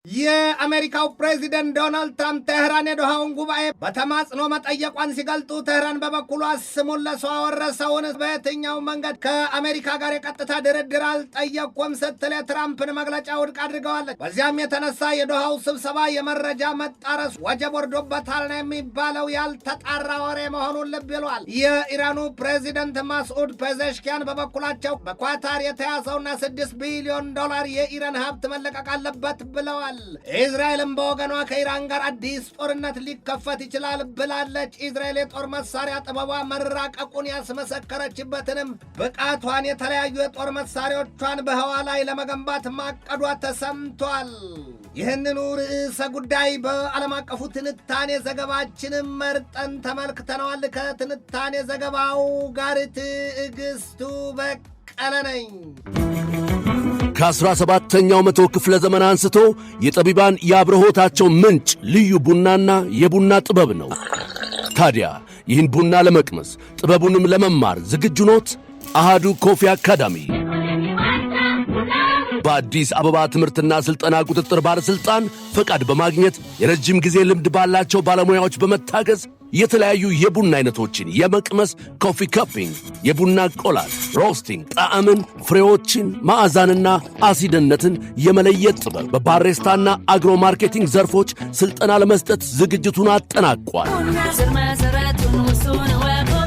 የአሜሪካው ፕሬዚደንት ዶናልድ ትራምፕ ቴህራን የዶሃውን ጉባኤ በተማጽኖ መጠየቋን ሲገልጡ ቴህራን በበኩሏ ስሙን ለሰው አወረሰውን በየትኛው መንገድ ከአሜሪካ ጋር የቀጥታ ድርድር አልጠየቅኩም ስትል የትራምፕን መግለጫ ውድቅ አድርገዋለች። በዚያም የተነሳ የዶሃው ስብሰባ የመረጃ መጣረስ ወጀብ ወርዶበታል ነው የሚባለው ያልተጣራ ወሬ መሆኑን ልብ ይሏል። የኢራኑ ፕሬዚደንት ማስዑድ ፔዜሽኪያን በበኩላቸው በኳታር የተያዘውና $6 ቢሊዮን የኢራን ሀብት መለቀቅ አለበት ብለዋል። እስራኤልም በወገኗ ከኢራን ጋር አዲስ ጦርነት ሊከፈት ይችላል ብላለች። እስራኤል የጦር መሳሪያ ጥበቧ መራቀቁን ያስመሰከረችበትንም ብቃቷን የተለያዩ የጦር መሳሪያዎቿን በህዋ ላይ ለመገንባት ማቀዷ ተሰምቷል። ይህንኑ ርዕሰ ጉዳይ በዓለም አቀፉ ትንታኔ ዘገባችንም መርጠን ተመልክተነዋል። ከትንታኔ ዘገባው ጋር ትዕግስቱ በቀለ ነኝ። ከ17ኛው መቶ ክፍለ ዘመን አንስቶ የጠቢባን የአብርሆታቸው ምንጭ ልዩ ቡናና የቡና ጥበብ ነው። ታዲያ ይህን ቡና ለመቅመስ ጥበቡንም ለመማር ዝግጁ ኖት? አሃዱ ኮፊ አካዳሚ በአዲስ አበባ ትምህርትና ሥልጠና ቁጥጥር ባለሥልጣን ፈቃድ በማግኘት የረጅም ጊዜ ልምድ ባላቸው ባለሙያዎች በመታገዝ የተለያዩ የቡና አይነቶችን የመቅመስ ኮፊ ካፒንግ፣ የቡና ቆላል፣ ሮስቲንግ፣ ጣዕምን፣ ፍሬዎችን፣ ማዕዛንና አሲድነትን የመለየት ጥበብ በባሬስታና አግሮ ማርኬቲንግ ዘርፎች ሥልጠና ለመስጠት ዝግጅቱን አጠናቋል።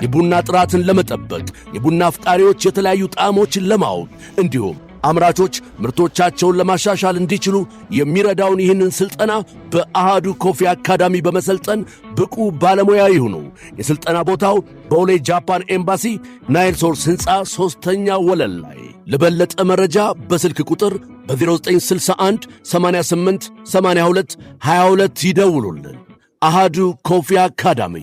የቡና ጥራትን ለመጠበቅ የቡና አፍቃሪዎች የተለያዩ ጣዕሞችን ለማወቅ እንዲሁም አምራቾች ምርቶቻቸውን ለማሻሻል እንዲችሉ የሚረዳውን ይህንን ሥልጠና በአሃዱ ኮፊ አካዳሚ በመሰልጠን ብቁ ባለሙያ ይሁኑ። የሥልጠና ቦታው በቦሌ ጃፓን ኤምባሲ ናይል ሶርስ ሕንፃ 3ኛ ወለል ላይ። ለበለጠ መረጃ በስልክ ቁጥር በ0961 88 82 22 ይደውሉልን። አሃዱ ኮፊ አካዳሚ።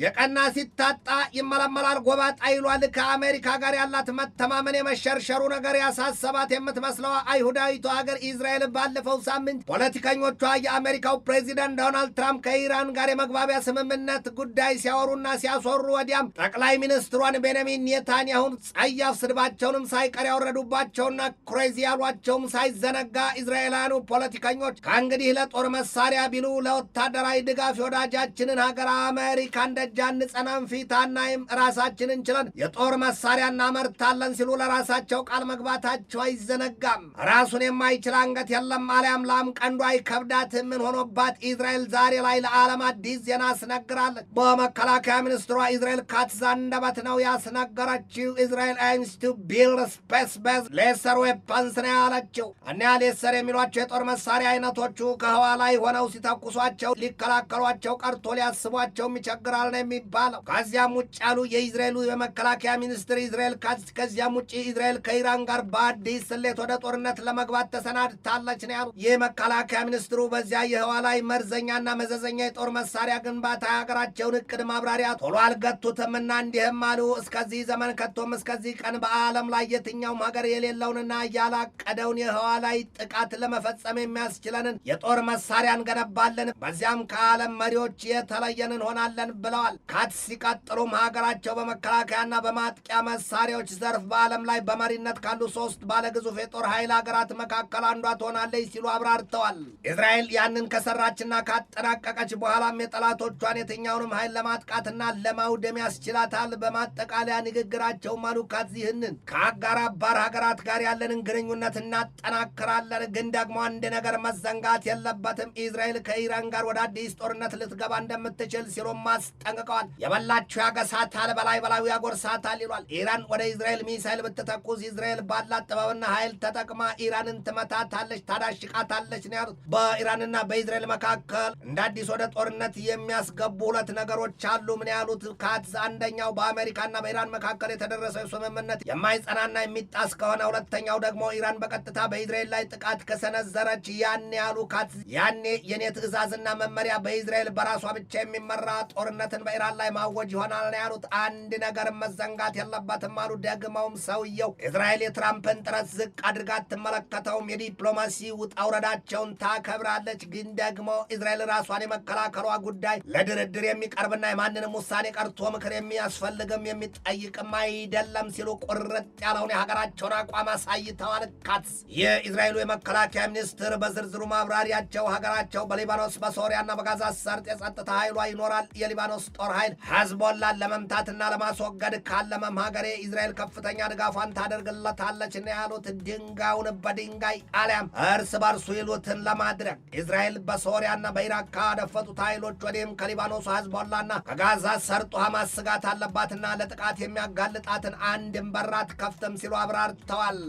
የቀና ሲታጣ ይመለመላል ጎባጣ ይሏል። ከአሜሪካ ጋር ያላት መተማመን የመሸርሸሩ ነገር ያሳሰባት የምትመስለው አይሁዳዊቷ ሀገር እስራኤል ባለፈው ሳምንት ፖለቲከኞቿ የአሜሪካው ፕሬዚደንት ዶናልድ ትራምፕ ከኢራን ጋር የመግባቢያ ስምምነት ጉዳይ ሲያወሩና ሲያስወሩ ወዲያም ጠቅላይ ሚኒስትሯን ቤንያሚን ኔታንያሁን ጸያፍ ስድባቸውንም ሳይቀር ያወረዱባቸውና ክሬዚ ያሏቸውም ሳይዘነጋ እስራኤላውያኑ ፖለቲከኞች ከእንግዲህ ለጦር መሳሪያ ቢሉ ለወታደራዊ ድጋፍ የወዳጃችንን ሀገር አሜሪካን ጃን ጸናን ፊታናይም ራሳችንን ችለን የጦር መሳሪያ እናመርታለን ሲሉ ለራሳቸው ቃል መግባታቸው አይዘነጋም። ራሱን የማይችል አንገት የለም አልያም ላም ቀንዱ አይከብዳትም። ምን ሆኖባት እስራኤል ዛሬ ላይ ለዓለም አዲስ ዜና አስነግራለች። በመከላከያ ሚኒስትሯ እስራኤል ካትዝ አንደበት ነው ያስነገረችው። እስራኤል aims to build space based laser weapons ነው ያለችው። እኒያ ሌሰር የሚሏቸው የጦር መሳሪያ አይነቶቹ ከህዋ ላይ ሆነው ሲተኩሷቸው ሊከላከሏቸው ቀርቶ ሊያስቧቸውም ይቸግራል የሚባለው። ከዚያም ውጭ ያሉ የእስራኤሉ የመከላከያ ሚኒስትር እስራኤል ካትዝ ከዚያም ውጭ እስራኤል ከኢራን ጋር በአዲስ ስሌት ወደ ጦርነት ለመግባት ተሰናድታለች ነው ያሉ። የመከላከያ ሚኒስትሩ በዚያ የህዋ ላይ መርዘኛና መዘዘኛ የጦር መሳሪያ ግንባታ የሀገራቸውን እቅድ ማብራሪያ ቶሎ አልገቱትምና እንዲህም አሉ። እስከዚህ ዘመን ከቶም እስከዚህ ቀን በዓለም ላይ የትኛውም ሀገር የሌለውንና ያላቀደውን የህዋ ላይ ጥቃት ለመፈጸም የሚያስችለንን የጦር መሳሪያ እንገነባለን፣ በዚያም ከዓለም መሪዎች የተለየን እንሆናለን ብለዋል። ካትዝ ሲቀጥሉም ሀገራቸው በመከላከያና በማጥቂያ መሳሪያዎች ዘርፍ በዓለም ላይ በመሪነት ካሉ 3 ባለግዙፍ የጦር ኃይል ሀገራት መካከል አንዷ ትሆናለች ሲሉ አብራርተዋል። እስራኤል ያንን ከሰራችና ካጠናቀቀች በኋላም የጠላቶቿን የትኛውንም ኃይል ለማጥቃትና ለማውደም ያስችላታል። በማጠቃለያ ንግግራቸው አሉ ካትዝ ይህንን ከአጋር አባር ሀገራት ጋር ያለንን ግንኙነት እናጠናክራለን፣ ግን ደግሞ አንድ ነገር መዘንጋት የለበትም፣ እስራኤል ከኢራን ጋር ወደ አዲስ ጦርነት ልትገባ እንደምትችል ሲሉም ጠንቅቀዋል። የበላችሁ ያገሳታል፣ በላይ በላዩ ያጎርሳታል ይሏል። ኢራን ወደ እስራኤል ሚሳይል ብትተኩስ እስራኤል ባላት ጥበብና ኃይል ተጠቅማ ኢራንን ትመታታለች፣ ታዳሽቃታለች ነው ያሉት። በኢራንና በእስራኤል መካከል እንደ አዲስ ወደ ጦርነት የሚያስገቡ 2 ነገሮች አሉ። ምን ያሉት ካትዝ? አንደኛው በአሜሪካና በኢራን መካከል የተደረሰው ስምምነት የማይጸናና የሚጣስ ከሆነ፣ ሁለተኛው ደግሞ ኢራን በቀጥታ በእስራኤል ላይ ጥቃት ከሰነዘረች ያኔ ያሉ ካትዝ ያኔ የኔ ትዕዛዝና መመሪያ በእስራኤል በራሷ ብቻ የሚመራ ጦርነትን በኢራን ላይ ማወጅ ይሆናል ነው ያሉት። አንድ ነገር መዘንጋት የለበትም አሉ። ደግመውም ሰውየው እስራኤል የትራምፕን ጥረት ዝቅ አድርጋ አትመለከተውም፣ የዲፕሎማሲ ውጣ ውረዳቸውን ታከብራለች። ግን ደግሞ እስራኤል ራሷን የመከላከሏ ጉዳይ ለድርድር የሚቀርብና የማንንም ውሳኔ ቀርቶ ምክር የሚያስፈልግም የሚጠይቅም አይደለም ሲሉ ቁርጥ ያለውን የሀገራቸውን አቋም አሳይተዋል። ካትስ የእስራኤሉ የመከላከያ ሚኒስትር በዝርዝሩ ማብራሪያቸው ሀገራቸው በሊባኖስ በሶሪያና በጋዛ ሰርጥ የጸጥታ ኃይሏ ይኖራል። የሊባኖስ ጦር ኃይል ሂዝቦላን ለመምታትና ለማስወገድ ካለመም ሀገሬ እስራኤል ከፍተኛ ድጋፏን ታደርግለታለች ነው ያሉት። ድንጋዩን በድንጋይ አሊያም እርስ በርሱ ይሉትን ለማድረግ እስራኤል በሶሪያና በኢራቅ ካደፈጡት ኃይሎች ወዲህም ከሊባኖሱ ሂዝቦላና ከጋዛ ሰርጡ ሐማስ ስጋት አለባትና ለጥቃት የሚያጋልጣትን አንድም በር አትከፍትም ሲሉ አብራርተዋል።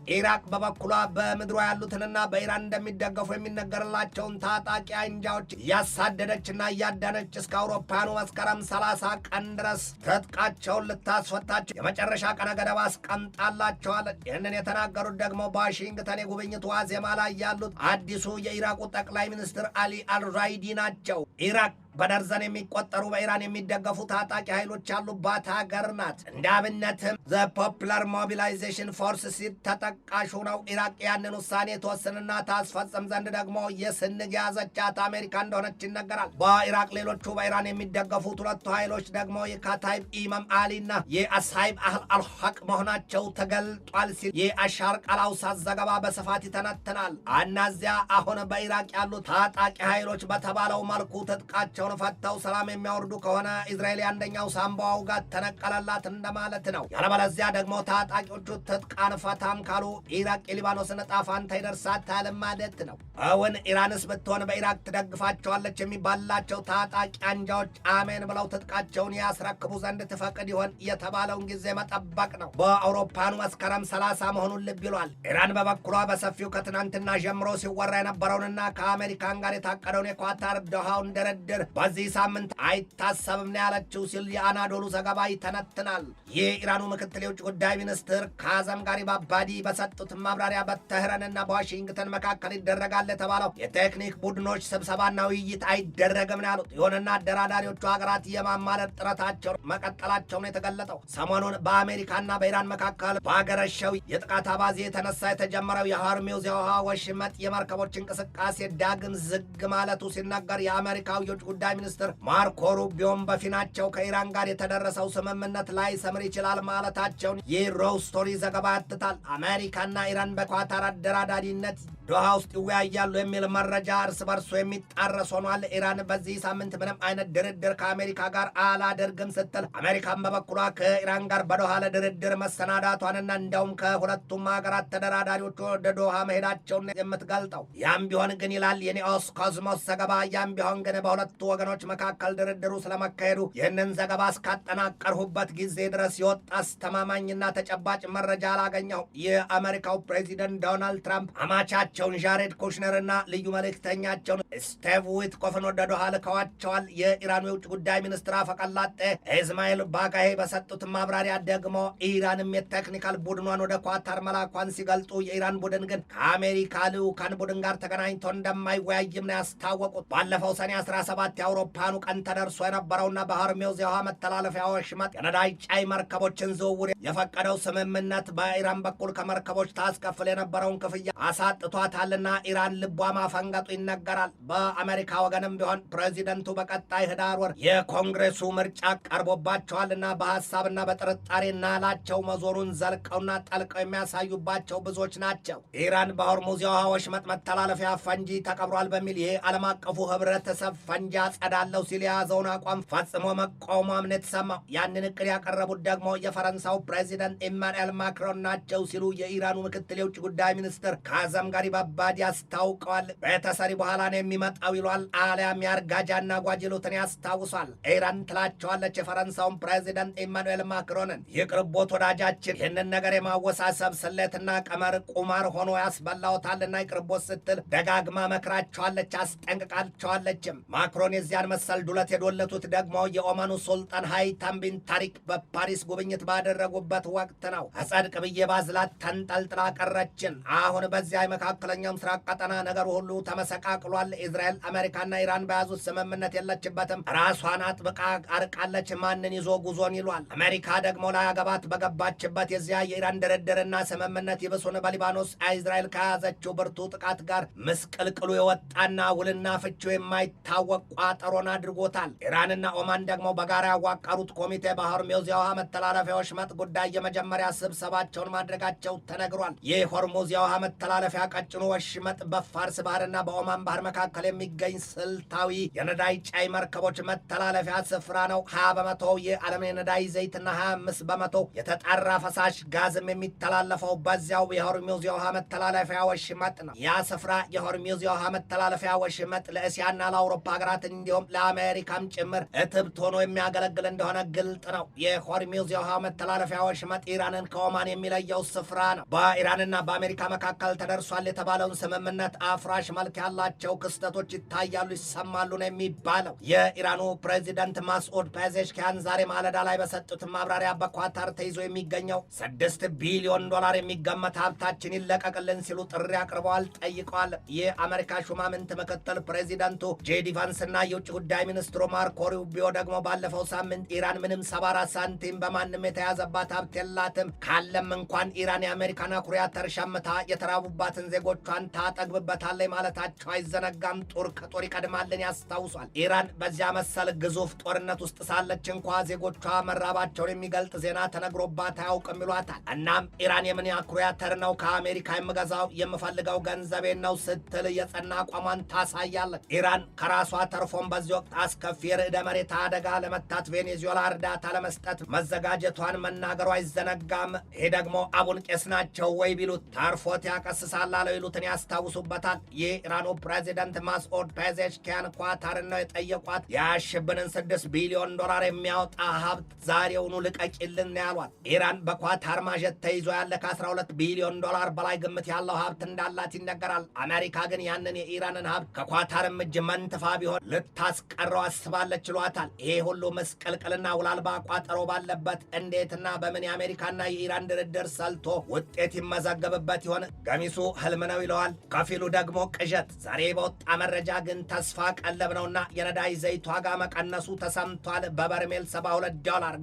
ኢራቅ በበኩሏ በምድሯ ያሉትንና በኢራን እንደሚደገፉ የሚነገርላቸውን ታጣቂ አንጃዎች እያሳደደችና እያዳነች እስከ አውሮፓውያኑ መስከረም 30 ቀን ድረስ ትጥቃቸውን ልታስፈታቸው የመጨረሻ ቀነ ገደብ አስቀምጣላቸዋለች። ይህንን የተናገሩት ደግሞ በዋሽንግተን የጉብኝት ዋዜማ ላይ ያሉት አዲሱ የኢራቁ ጠቅላይ ሚኒስትር አሊ አልራይዲ ናቸው። ኢራቅ በደርዘን የሚቆጠሩ በኢራን የሚደገፉ ታጣቂ ኃይሎች ያሉባት ሀገር ናት። እንደ አብነትም ዘ ፖፑላር ሞቢላይዜሽን ፎርስ ሲል ተጠቃሹ ነው። ኢራቅ ያንን ውሳኔ ተወስንና ታስፈጽም ዘንድ ደግሞ የስንግ ያዘቻት አሜሪካ እንደሆነች ይነገራል። በኢራቅ ሌሎቹ በኢራን የሚደገፉት ሁለቱ ኃይሎች ደግሞ የካታይብ ኢማም አሊና የአሳይብ አህል አልሐቅ መሆናቸው ተገልጧል ሲል የአሻር ቃላውሳት ዘገባ በስፋት ይተነትናል። አናዚያ አሁን በኢራቅ ያሉ ታጣቂ ኃይሎች በተባለው መልኩ ትጥቃቸው ፈተው ሰላም የሚያወርዱ ከሆነ እስራኤል አንደኛው ሳምባው ጋር ተነቀለላት እንደማለት ነው። ያለበለዚያ ደግሞ ታጣቂዎቹ ትጥቃን ፈታም ካሉ ኢራቅ የሊባኖስን ዕጣ ፈንታ ይደርሳታል ማለት ነው። አሁን ኢራንስ ብትሆን በኢራቅ ትደግፋቸዋለች የሚባላቸው ታጣቂ አንጃዎች አሜን ብለው ትጥቃቸውን ያስረክቡ ዘንድ ትፈቅድ ይሆን የተባለውን ጊዜ መጠበቅ ነው። በአውሮፓኑ መስከረም 30 መሆኑን ልብ ይሏል። ኢራን በበኩሏ በሰፊው ከትናንትና ጀምሮ ሲወራ የነበረውንና ከአሜሪካን ጋር የታቀደውን የኳታር ዶሃውን ድርድር በዚህ ሳምንት አይታሰብም ነው ያለችው ሲል የአናዶሉ ዘገባ ይተነትናል። የኢራኑ ምክትል የውጭ ጉዳይ ሚኒስትር ካዘም ጋሪባባዲ በሰጡት ማብራሪያ በቴህራንና በዋሽንግተን መካከል ይደረጋል የተባለው የቴክኒክ ቡድኖች ስብሰባና ውይይት አይደረግም ነው ያሉት። ይሁንና አደራዳሪዎቹ ሀገራት የማማለድ ጥረታቸውን መቀጠላቸውን የተገለጠው ሰሞኑን በአሜሪካና በኢራን መካከል በአገረሸው የጥቃት አባዜ የተነሳ የተጀመረው የሆርሙዝ የውሃ ወሽመጥ የመርከቦች እንቅስቃሴ ዳግም ዝግ ማለቱ ሲነገር የአሜሪካው የውጭ ጉዳይ ሚኒስትር ማርኮ ሩቢዮም በፊናቸው ከኢራን ጋር የተደረሰው ስምምነት ላይ ሰምር ይችላል ማለታቸውን የሮው ስቶሪ ዘገባ ያትታል። አሜሪካና ኢራን በኳታር አደራዳሪነት ዶሃ ውስጥ ይወያያሉ የሚል መረጃ እርስ በርሱ የሚጣረስ ሆኗል። ኢራን በዚህ ሳምንት ምንም አይነት ድርድር ከአሜሪካ ጋር አላደርግም ስትል፣ አሜሪካን በበኩሏ ከኢራን ጋር በዶሃ ለድርድር መሰናዳቷንና እንዲያውም ከሁለቱም ሀገራት ተደራዳሪዎች ወደ ዶሃ መሄዳቸውን የምትገልጠው። ያም ቢሆን ግን ይላል የኒኦስ ኮዝሞስ ዘገባ፣ ያም ቢሆን ግን በሁለቱ ወገኖች መካከል ድርድሩ ስለመካሄዱ ይህንን ዘገባ እስካጠናቀርሁበት ጊዜ ድረስ የወጣ አስተማማኝና ተጨባጭ መረጃ አላገኘው። የአሜሪካው ፕሬዚደንት ዶናልድ ትራምፕ አማቻቸውን ጃሬድ ኩሽነርና ልዩ መልእክተኛቸውን ስቲቭ ዊትኮፍን ወደ ዶሃ ልከዋቸዋል። የኢራኑ የውጭ ጉዳይ ሚኒስትር አፈቀላጤ ኢስማኤል ባጋሄ በሰጡት ማብራሪያ ደግሞ ኢራንም የቴክኒካል ቡድኗን ወደ ኳታር መላኳን ሲገልጡ፣ የኢራን ቡድን ግን ከአሜሪካ ልዑካን ቡድን ጋር ተገናኝቶ እንደማይወያይም ነው ያስታወቁት። ባለፈው ሰኔ 17 የአውሮፓኑ ቀን ተደርሶ የነበረውና በሆርሙዝ የውሃ መተላለፊያ ወሽመጥ የነዳጅ ጫኝ መርከቦችን ዝውውር የፈቀደው ስምምነት በኢራን በኩል ከመርከቦች ታስከፍል የነበረውን ክፍያ አሳጥቷታልና ኢራን ልቧ ማፈንገጡ ይነገራል። በአሜሪካ ወገንም ቢሆን ፕሬዚደንቱ በቀጣይ ህዳር ወር የኮንግሬሱ ምርጫ ቀርቦባቸዋልና በሐሳብና በጥርጣሬ ናላቸው መዞሩን ዘልቀውና ጠልቀው የሚያሳዩባቸው ብዙዎች ናቸው። ኢራን በሆርሙዝ የውሃ ወሽመጥ መተላለፊያ ፈንጂ ተቀብሯል በሚል የዓለም አቀፉ ህብረተሰብ ፈንጂ አጸዳለሁ ሲል የያዘውን አቋም ፈጽሞ መቃወሟም ነው የተሰማው። ያንን እቅድ ያቀረቡት ደግሞ የፈረንሳው ፕሬዚደንት ኢማኑኤል ማክሮን ናቸው ሲሉ የኢራኑ ምክትል የውጭ ጉዳይ ሚኒስትር ካዘም ጋሪባባዲ አስታውቀዋል። ቤተሰሪ በኋላ ነው የሚመጣው ይሏል። አሊያም ያርጋጃና ጓጅሉትን ያስታውሷል። ኢራን ትላቸዋለች የፈረንሳውን ፕሬዚደንት ኢማኑኤል ማክሮንን፣ ይቅርቦት ወዳጃችን፣ ይህንን ነገር የማወሳሰብ ስሌትና ቀመር ቁማር ሆኖ ያስበላውታልና ይቅርቦት ስትል ደጋግማ መክራቸዋለች፣ አስጠንቅቃቸዋለችም። ማክሮን የዚያን መሰል ዱለት የዶለቱት ደግሞ የኦማኑ ሱልጣን ሃይታም ቢን ታሪክ በፓሪስ ጉብኝት ባደረጉበት ወቅት ነው። አጸድቅ ብዬ ባዝላት ተንጠልጥላ ቀረችን። አሁን በዚያ የመካከለኛው ምስራቅ ቀጠና ነገሩ ሁሉ ተመሰቃቅሏል። እስራኤል አሜሪካና ኢራን በያዙት ስምምነት የለችበትም፣ ራሷን አጥብቃ አርቃለች፣ ማንን ይዞ ጉዞን ይሏል። አሜሪካ ደግሞ ላያገባት በገባችበት የዚያ የኢራን ድርድርና ስምምነት ይብሱን በሊባኖስ እስራኤል ከያዘችው ብርቱ ጥቃት ጋር ምስቅልቅሉ የወጣና ውልና ፍቺው የማይታወቅ ቋጠሮን አድርጎታል። ኢራንና ኦማን ደግሞ በጋራ ያዋቀሩት ኮሚቴ በሆርሙዝ የውሃ መተላለፊያ ወሽመጥ ጉዳይ የመጀመሪያ ስብሰባቸውን ማድረጋቸው ተነግሯል። ይህ ሆርሙዝ የውሃ መተላለፊያ ቀጭኑ ወሽመጥ በፋርስ ባህርና በኦማን ባህር መካከል የሚገኝ ስልታዊ የነዳጅ ጫኝ መርከቦች መተላለፊያ ስፍራ ነው። 20 በመቶ የዓለም የነዳጅ ዘይትና 25 በመቶ የተጣራ ፈሳሽ ጋዝም የሚተላለፈው በዚያው የሆርሙዝ የውሃ መተላለፊያ ወሽመጥ ነው። ያ ስፍራ የሆርሙዝ የውሃ መተላለፊያ ወሽመጥ ለእስያና ለአውሮፓ ሀገራት እንዲሁም ለአሜሪካም ጭምር እትብት ሆኖ የሚያገለግል እንደሆነ ግልጥ ነው። የሆርሙዝ የውሃ መተላለፊያ ወሽመጥ ኢራንን ከኦማን የሚለየው ስፍራ ነው። በኢራንና በአሜሪካ መካከል ተደርሷል የተባለውን ስምምነት አፍራሽ መልክ ያላቸው ክስተቶች ይታያሉ፣ ይሰማሉ ነው የሚባለው። የኢራኑ ፕሬዚደንት ማስዑድ ፔዜሽኪያን ዛሬ ማለዳ ላይ በሰጡት ማብራሪያ በኳታር ተይዞ የሚገኘው $6 ቢሊዮን የሚገመት ሀብታችን ይለቀቅልን ሲሉ ጥሪ አቅርበዋል፣ ጠይቀዋል። የአሜሪካ ሹማምንት ምክትል ፕሬዚደንቱ ጄዲ ቫንስና የውጭ ጉዳይ ሚኒስትሩ ማርኮ ሩቢዮ ደግሞ ባለፈው ሳምንት ኢራን ምንም 74 ሳንቲም በማንም የተያዘባት ሀብት የላትም፣ ካለም እንኳን ኢራን የአሜሪካን አኩሪ አተር ሸምታ የተራቡባትን ዜጎቿን ታጠግብበታለች ማለታቸው አይዘነጋም። ጦር ከጦር ይቀድማልን ያስታውሷል። ኢራን በዚያ መሰል ግዙፍ ጦርነት ውስጥ ሳለች እንኳ ዜጎቿ መራባቸውን የሚገልጥ ዜና ተነግሮባት አያውቅም ይሏታል። እናም ኢራን የምን አኩሪ አተር ነው ከአሜሪካ የምገዛው የምፈልገው ገንዘቤን ነው ስትል የጸና አቋሟን ታሳያለች። ኢራን ከራሷ ተርፎም በዚህ ወቅት አስከፊ የርዕደ መሬት አደጋ ለመታት ቬኔዙዌላ እርዳታ ለመስጠት መዘጋጀቷን መናገሩ አይዘነጋም። ይህ ደግሞ አቡን ቄስ ናቸው ወይ ቢሉት ታርፎት ያቀስሳል አለው ይሉትን ያስታውሱበታል። የኢራኑ ፕሬዚደንት ማስዑድ ፔዜሽኪያን ኳታርን ነው የጠየቋት። ያሽብንን $6 ቢሊዮን የሚያወጣ ሀብት ዛሬውኑ ልቀቂልን ያሏት። ኢራን በኳታር ማጀት ተይዞ ያለ ከ12 ቢሊዮን በላይ ግምት ያለው ሀብት እንዳላት ይነገራል። አሜሪካ ግን ያንን የኢራንን ሀብት ከኳታርም እጅ መንትፋ ቢሆን ልታስቀረው አስባለች ይሏታል። ይሄ ሁሉ መስቀልቅልና ውላልባ ቋጠሮ ባለበት እንዴትና በምን የአሜሪካና የኢራን ድርድር ሰልቶ ውጤት ይመዘገብበት ይሆን? ገሚሱ ህልም ነው ይለዋል፣ ከፊሉ ደግሞ ቅዠት። ዛሬ በወጣ መረጃ ግን ተስፋ ቀለብ ነውና የነዳጅ ዘይት ዋጋ መቀነሱ ተሰምቷል። በበርሜል $72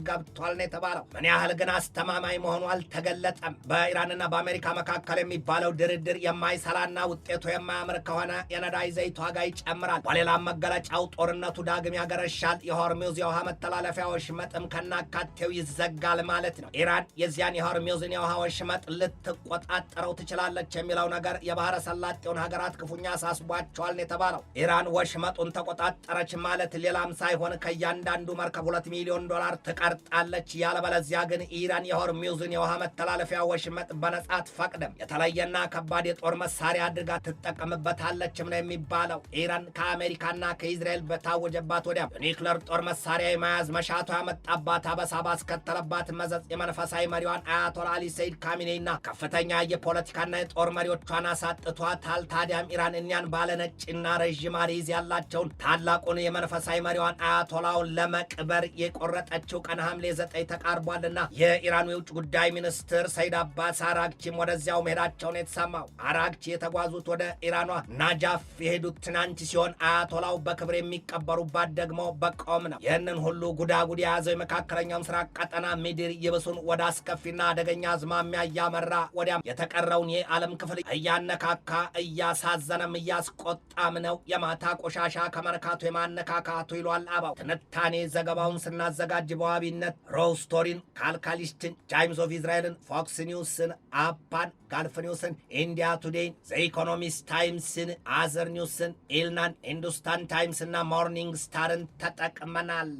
ገብቷል ነው የተባለው። ምን ያህል ግን አስተማማኝ መሆኑ አልተገለጠም። በኢራንና በአሜሪካ መካከል የሚባለው ድርድር የማይሰራና ውጤቱ የማያምር ከሆነ የነዳጅ ዘይት ዋጋ ይጨምራል። በሌላም መገለጫው ጦርነቱ ዳግም ያገረሻል። የሆርሙዝ የውሃ መተላለፊያ ወሽመጥም ከናካቴው ይዘጋል ማለት ነው። ኢራን የዚያን የሆርሙዝን የውሃ ወሽመጥ ልትቆጣጠረው ትችላለች የሚለው ነገር የባህረ ሰላጤውን ሀገራት ክፉኛ አሳስቧቸዋል ነው የተባለው። ኢራን ወሽመጡን ተቆጣጠረች ማለት ሌላም ሳይሆን ከእያንዳንዱ መርከብ $2 ሚሊዮን ትቀርጣለች። ያለበለዚያ ግን ኢራን የሆርሙዝን የውሃ መተላለፊያ ወሽመጥ በነጻ አትፈቅድም። የተለየና ከባድ የጦር መሳሪያ አድርጋ ትጠቀምበታለችም ነው የሚባለው። ኢራን ከአሜሪካና ከእስራኤል በታወጀባት ወዲያ የኒውክለር ጦር መሳሪያ የመያዝ መሻቷ ያመጣባት አበሳ ባስከተለባት መዘዝ የመንፈሳዊ መሪዋን አያቶላ አሊ ሰይድ ካሚኔና ከፍተኛ የፖለቲካና የጦር መሪዎቿን አሳጥቷታል። ታዲያም ኢራን እኛን ባለነጭና ረዥም አሪዝ ያላቸውን ታላቁን የመንፈሳዊ መሪዋን አያቶላውን ለመቅበር የቆረጠችው ቀን ሐምሌ 9 ተቃርቧልና የኢራኑ የውጭ ጉዳይ ሚኒስትር ሰይድ አባስ አራግቺም ወደዚያው መሄዳቸውን የተሰማው። አራግቺ የተጓዙት ወደ ኢራኗ ናጃፍ የሄዱት ትናንት ሲሆን አያቶላው በክብር የሚቀበሩባት ደግሞ በቆም ነው። ይህንን ሁሉ ጉዳጉድ የያዘው የመካከለኛው ምስራቅ ቀጠና ምድር ይብሱን ወደ አስከፊና አደገኛ አዝማሚያ እያመራ ወዲያም የተቀረውን የዓለም ክፍል እያነካካ እያሳዘነም እያስቆጣም ነው። የማታ ቆሻሻ ከመርካቶ የማነካካቱ ይሏል አባው። ትንታኔ ዘገባውን ስናዘጋጅ በዋቢነት ሮው ስቶሪን፣ ካልካሊስትን፣ ታይምስ ኦፍ እስራኤልን፣ ፎክስ ኒውስን፣ አፓን፣ ጋልፍ ኒውስን፣ ኢንዲያ ቱዴይን፣ ዘ ኢኮኖሚስት ታይምስን፣ አዘር ኒውስን፣ ኢልናን፣ ሂንዱስታን ታይምስ እና ሞርኒንግ ስታርን ተጠቅመናል።